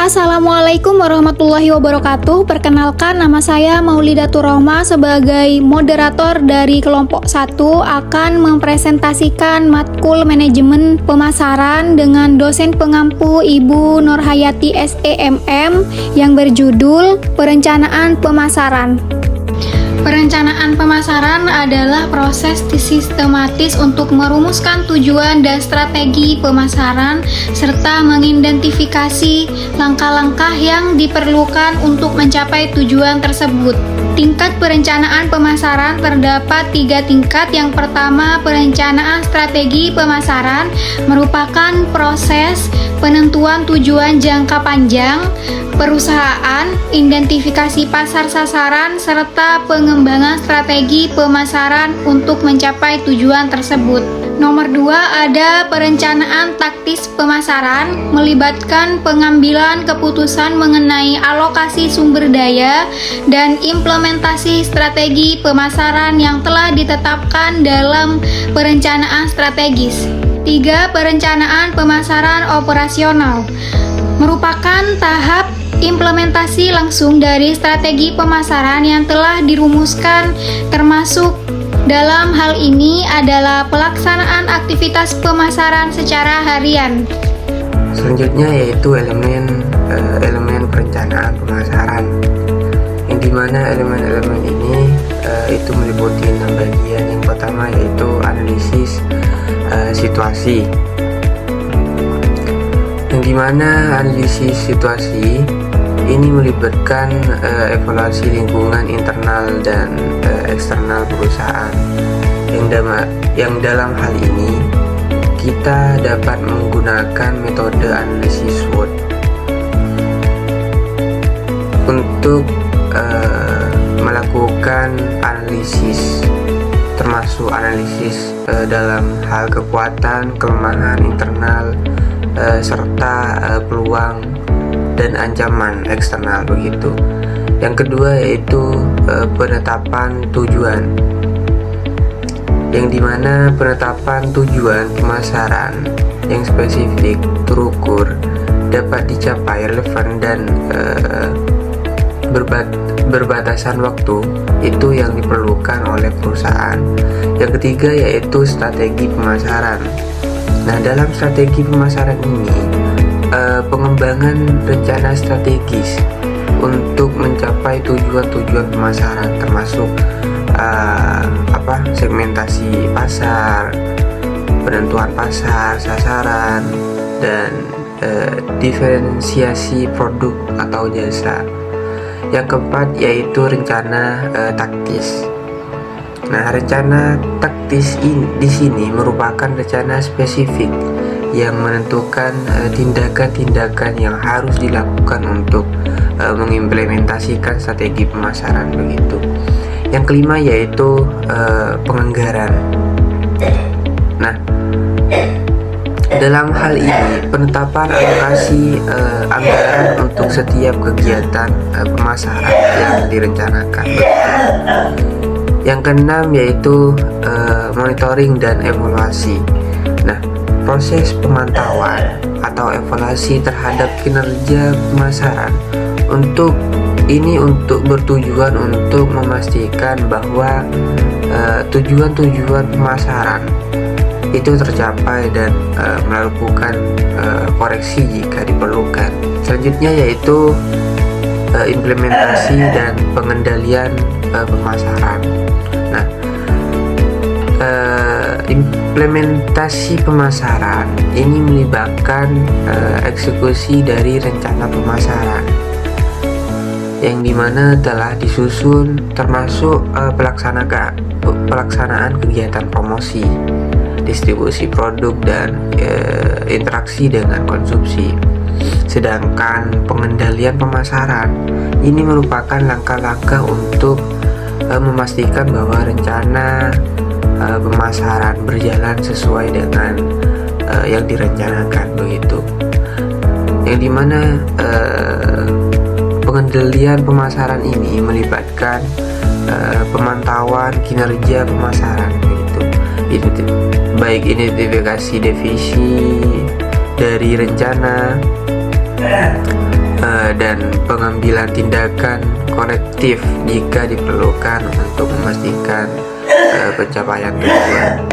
Assalamualaikum warahmatullahi wabarakatuh. Perkenalkan, nama saya Maulidatur Rohmah sebagai moderator dari kelompok 1 akan mempresentasikan matkul manajemen pemasaran dengan dosen pengampu Ibu Nurhayati SEMM yang berjudul Perencanaan Pemasaran. Perencanaan pemasaran adalah proses sistematis untuk merumuskan tujuan dan strategi pemasaran serta mengidentifikasi langkah-langkah yang diperlukan untuk mencapai tujuan tersebut. Tingkat perencanaan pemasaran terdapat 3 tingkat. Yang pertama, perencanaan strategi pemasaran merupakan proses penentuan tujuan jangka panjang perusahaan, identifikasi pasar sasaran, serta pengembangan strategi pemasaran untuk mencapai tujuan tersebut. Nomor 2, ada perencanaan taktis pemasaran, melibatkan pengambilan keputusan mengenai alokasi sumber daya dan implementasi strategi pemasaran yang telah ditetapkan dalam perencanaan strategis. 3, perencanaan pemasaran operasional merupakan tahap implementasi langsung dari strategi pemasaran yang telah dirumuskan, termasuk dalam hal ini adalah pelaksanaan aktivitas pemasaran secara harian. Selanjutnya yaitu elemen perencanaan pemasaran, yang dimana elemen-elemen ini itu meliputi 6 bagian. Yang pertama yaitu analisis situasi, yang dimana analisis situasi ini melibatkan evaluasi lingkungan internal dan eksternal perusahaan, yang dalam hal ini kita dapat menggunakan metode analisis SWOT untuk melakukan analisis, termasuk analisis dalam hal kekuatan, kelemahan internal, serta peluang dan ancaman eksternal begitu. Yang kedua yaitu penetapan tujuan, yang dimana penetapan tujuan pemasaran yang spesifik, terukur, dapat dicapai, relevan dan berbatasan waktu, itu yang diperlukan oleh perusahaan. Yang ketiga yaitu strategi pemasaran. Nah, dalam strategi pemasaran ini pengembangan rencana strategis untuk mencapai tujuan-tujuan pemasaran, termasuk segmentasi pasar, penentuan pasar sasaran, dan diferensiasi produk atau jasa. Yang keempat yaitu rencana taktis. Nah, rencana taktis di sini merupakan rencana spesifik yang menentukan tindakan-tindakan yang harus dilakukan untuk mengimplementasikan strategi pemasaran begitu. Yang kelima yaitu penganggaran. Nah, dalam hal ini penetapan alokasi anggaran untuk setiap kegiatan pemasaran yang direncanakan begitu. Yang keenam yaitu monitoring dan evaluasi. Nah, proses pemantauan atau evaluasi terhadap kinerja pemasaran untuk bertujuan untuk memastikan bahwa tujuan-tujuan pemasaran itu tercapai dan melakukan koreksi jika diperlukan. Selanjutnya yaitu implementasi dan pengendalian pemasaran. Nah, implementasi pemasaran ini melibatkan eksekusi dari rencana pemasaran, yang dimana telah disusun, termasuk pelaksanaan kegiatan promosi, distribusi produk, dan interaksi dengan konsumsi. Sedangkan pengendalian pemasaran ini merupakan langkah-langkah untuk memastikan bahwa rencana pemasaran berjalan sesuai dengan yang direncanakan begitu. Yang dimana pengendalian pemasaran ini melibatkan pemantauan kinerja pemasaran begitu, baik identifikasi defisi dari rencana, dan pengambilan tindakan korektif jika diperlukan untuk memastikan pencapaian tujuan.